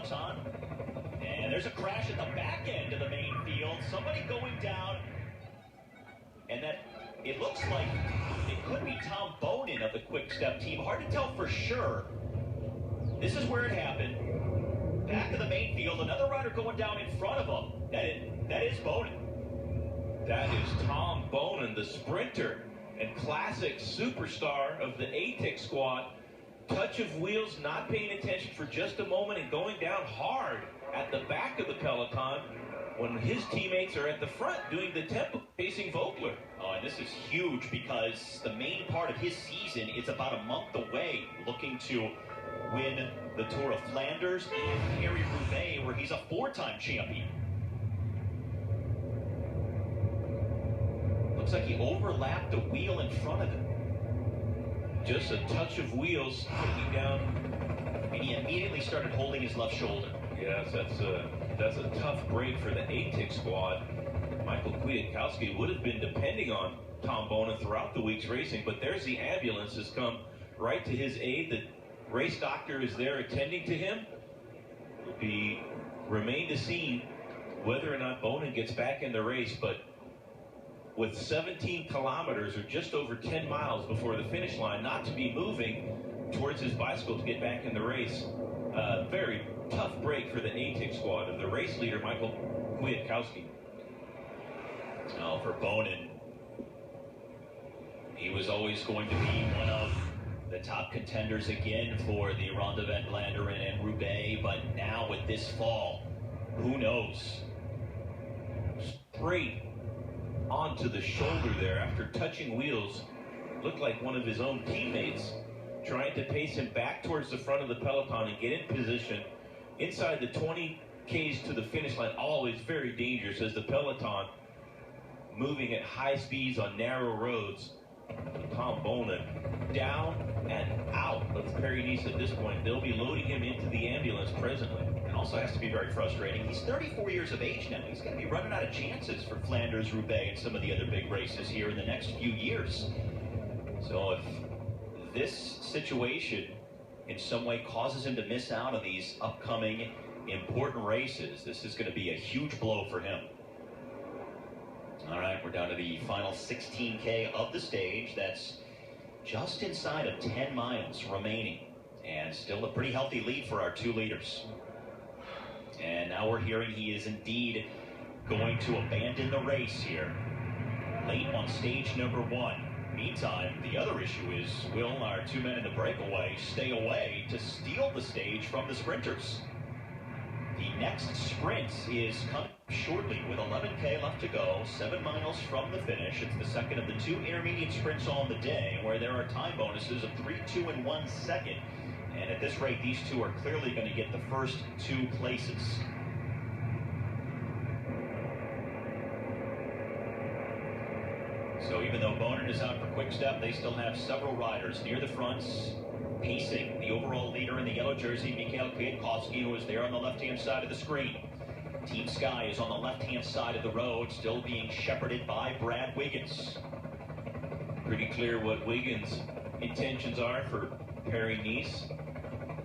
peloton. And there's a crash at the back end of the main field. Somebody going down. And that, it looks like it could be Tom Boone of the Quick Step team. Hard to tell for sure. This is where it happened. Back of the main field, another rider going down in front of him. That is Boone. That is Tom Boone, the sprinter and classic superstar of the ATIC squad. Touch of wheels, not paying attention for just a moment and going down hard at the back of the peloton when his teammates are at the front doing the tempo facing Vogler. Oh, and this is huge because the main part of his season is about a month away, looking to win the Tour of Flanders and Paris-Roubaix, where he's a 4-time champion. Looks like he overlapped the wheel in front of him. Just a touch of wheels taking down. And he immediately started holding his left shoulder. Yes, that's a tough break for the ATIC squad. Michael Kwiatkowski would have been depending on Tom Boone throughout the week's racing, but there's the ambulance has come right to his aid. The race doctor is there attending to him. It'll remain to see whether or not Boone gets back in the race, but with 17 kilometers or just over 10 miles before the finish line, not to be moving towards his bicycle to get back in the race. Very tough break for the ATIC squad of the race leader, Michael Kwiatkowski. Oh, for Boone, he was always going to be one of the top contenders again for the Ronde van Vlaanderen and Roubaix, but now with this fall, who knows? Straight onto the shoulder there after touching wheels. Looked like one of his own teammates trying to pace him back towards the front of the peloton and get in position inside the 20 Ks to the finish line. Always very dangerous as the peloton moving at high speeds on narrow roads. Tom Boone down and out of Paris-Nice at this point. They'll be loading him into the ambulance presently. And also has to be very frustrating. He's 34 years of age now. He's going to be running out of chances for Flanders, Roubaix, and some of the other big races here in the next few years. So if this situation in some way causes him to miss out on these upcoming important races, this is going to be a huge blow for him. All right, we're down to the final 16K of the stage. That's just inside of 10 miles remaining. And still a pretty healthy lead for our two leaders. And now we're hearing he is indeed going to abandon the race here, late on stage number 1. Meantime, the other issue is, will our two men in the breakaway stay away to steal the stage from the sprinters? The next sprint is coming shortly with 11K left to go, 7 miles from the finish. It's the second of the 2 intermediate sprints on the day, where there are time bonuses of 3, 2, and 1 second. And at this rate, these two are clearly going to get the first 2 places. So even though Boone is out for Quick Step, they still have several riders near the fronts, pacing the overall leader in the yellow jersey, Mikhail Kwiatkowski, who is there on the left-hand side of the screen. Team Sky is on the left-hand side of the road, still being shepherded by Brad Wiggins. Pretty clear what Wiggins' intentions are for Paris-Nice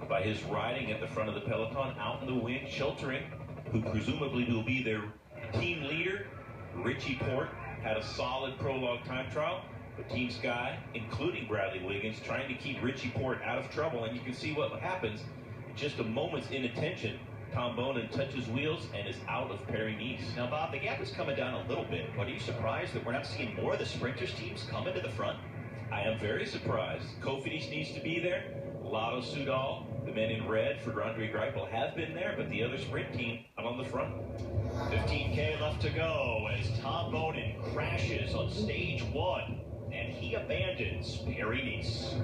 by his riding at the front of the peloton, out in the wind, sheltering, who presumably will be their team leader. Richie Porte had a solid prologue time trial, but Team Sky, including Bradley Wiggins, trying to keep Richie Porte out of trouble. And you can see what happens in just a moment's inattention. Tom Boone touches wheels and is out of Paris-Nice. Now, Bob, the gap is coming down a little bit, but are you surprised that we're not seeing more of the sprinters teams coming to the front? I am very surprised. Cofidis needs to be there. Lotto Soudal, the men in red for Andre Greipel have been there, but the other sprint team out on the front. 15K left to go as Tom Boone crashes on stage 1, and he abandons Paris-Nice.